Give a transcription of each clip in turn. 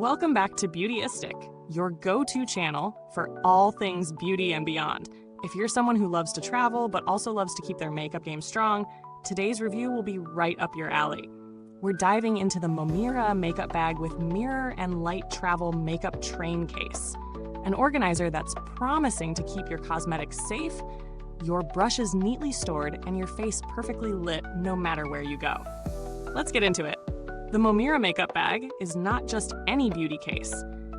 Welcome back to Beautyistic, your go-to channel for all things beauty and beyond. If you're someone who loves to travel but also loves to keep their makeup game strong, today's review will be right up your alley. We're diving into the MOMIRA Makeup Bag with Mirror and Light Travel Makeup Train Case, an organizer that's promising to keep your cosmetics safe, your brushes neatly stored, and your face perfectly lit no matter where you go. Let's get into it. The MOMIRA Makeup Bag is not just any beauty case.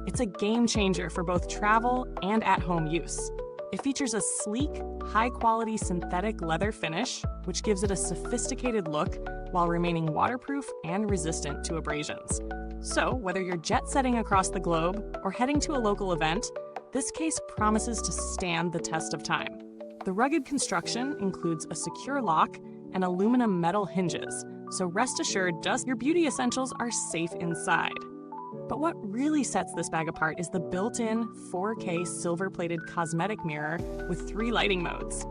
It's a game changer for both travel and at-home use. It features a sleek, high-quality synthetic leather finish, which gives it a sophisticated look while remaining waterproof and resistant to abrasions. So, whether you're jet-setting across the globe or heading to a local event, this case promises to stand the test of time. The rugged construction includes a secure lock and aluminum metal hinges, so rest assured your beauty essentials are safe inside. But what really sets this bag apart is the built-in 4K silver-plated cosmetic mirror with 3 lighting modes.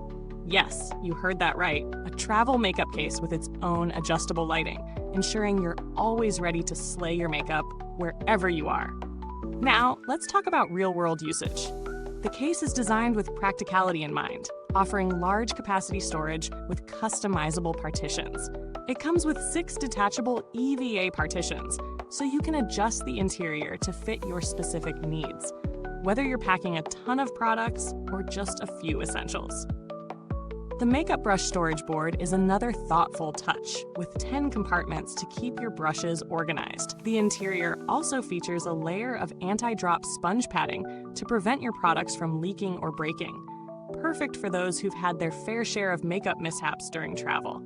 Yes, you heard that right, a travel makeup case with its own adjustable lighting, ensuring you're always ready to slay your makeup wherever you are. Now, let's talk about real-world usage. The case is designed with practicality in mind, offering large capacity storage with customizable partitions. It comes with 6 detachable EVA partitions, so you can adjust the interior to fit your specific needs, whether you're packing a ton of products or just a few essentials. The makeup brush storage board is another thoughtful touch, with 10 compartments to keep your brushes organized. The interior also features a layer of anti-drop sponge padding to prevent your products from leaking or breaking, perfect for those who've had their fair share of makeup mishaps during travel.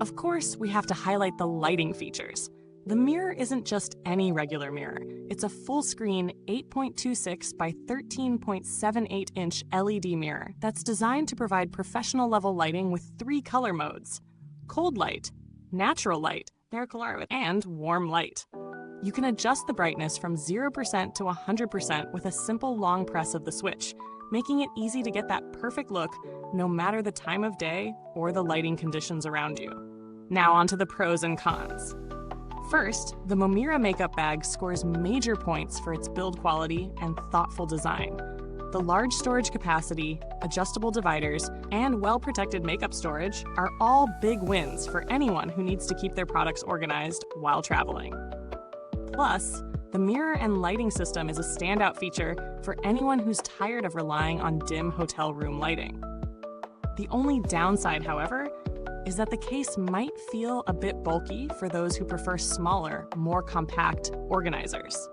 Of course, we have to highlight the lighting features. The mirror isn't just any regular mirror. It's a full-screen 8.26 by 13.78-inch LED mirror that's designed to provide professional-level lighting with 3 color modes: cold light, natural light, and warm light. You can adjust the brightness from 0% to 100% with a simple long press of the switch, making it easy to get that perfect look no matter the time of day or the lighting conditions around you. Now onto the pros and cons. First, the MOMIRA Makeup Bag scores major points for its build quality and thoughtful design. The large storage capacity, adjustable dividers, and well-protected makeup storage are all big wins for anyone who needs to keep their products organized while traveling. Plus, the mirror and lighting system is a standout feature for anyone who's tired of relying on dim hotel room lighting. The only downside, however, is that the case might feel a bit bulky for those who prefer smaller, more compact organizers.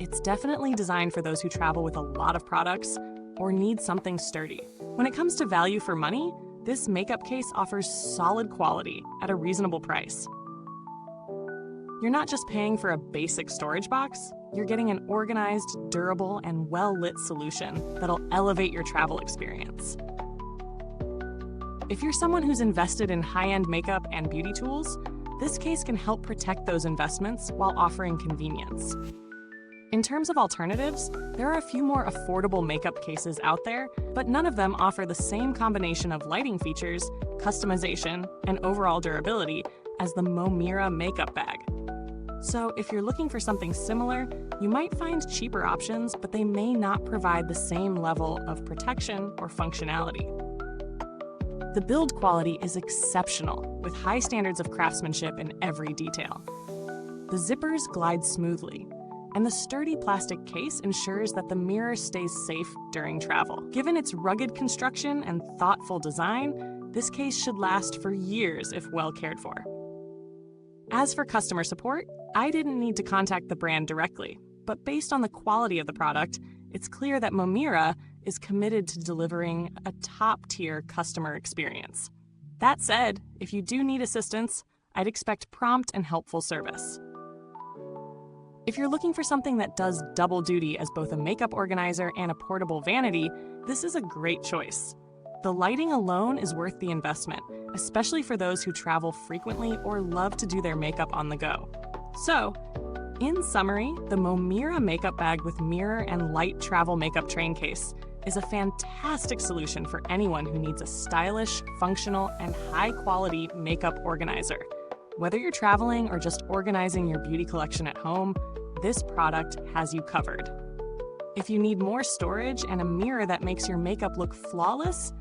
It's definitely designed for those who travel with a lot of products or need something sturdy. When it comes to value for money, this makeup case offers solid quality at a reasonable price. You're not just paying for a basic storage box, you're getting an organized, durable, and well-lit solution that'll elevate your travel experience. If you're someone who's invested in high-end makeup and beauty tools, this case can help protect those investments while offering convenience. In terms of alternatives, there are a few more affordable makeup cases out there, but none of them offer the same combination of lighting features, customization, and overall durability as the MOMIRA Makeup Bag. So if you're looking for something similar, you might find cheaper options, but they may not provide the same level of protection or functionality. The build quality is exceptional, with high standards of craftsmanship in every detail. The zippers glide smoothly, and the sturdy plastic case ensures that the mirror stays safe during travel. Given its rugged construction and thoughtful design, this case should last for years if well cared for. As for customer support, I didn't need to contact the brand directly, but based on the quality of the product, it's clear that MOMIRA is committed to delivering a top-tier customer experience. That said, if you do need assistance, I'd expect prompt and helpful service. If you're looking for something that does double duty as both a makeup organizer and a portable vanity, this is a great choice. The lighting alone is worth the investment, especially for those who travel frequently or love to do their makeup on the go. So, in summary, the MOMIRA Makeup Bag with Mirror and Light Travel Makeup Train Case is a fantastic solution for anyone who needs a stylish, functional, and high-quality makeup organizer. Whether you're traveling or just organizing your beauty collection at home, this product has you covered. If you need more storage and a mirror that makes your makeup look flawless,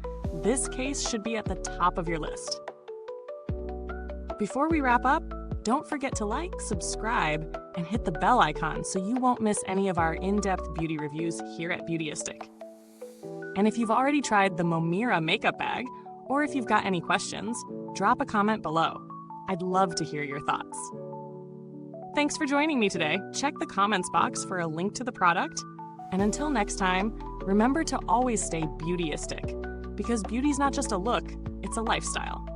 this case should be at the top of your list. Before we wrap up, don't forget to like, subscribe, and hit the bell icon so you won't miss any of our in-depth beauty reviews here at Beautyistic. And if you've already tried the MOMIRA Makeup Bag, or if you've got any questions, drop a comment below. I'd love to hear your thoughts. Thanks for joining me today. Check the comments box for a link to the product. And until next time, remember to always stay beautyistic, because beauty's not just a look, it's a lifestyle.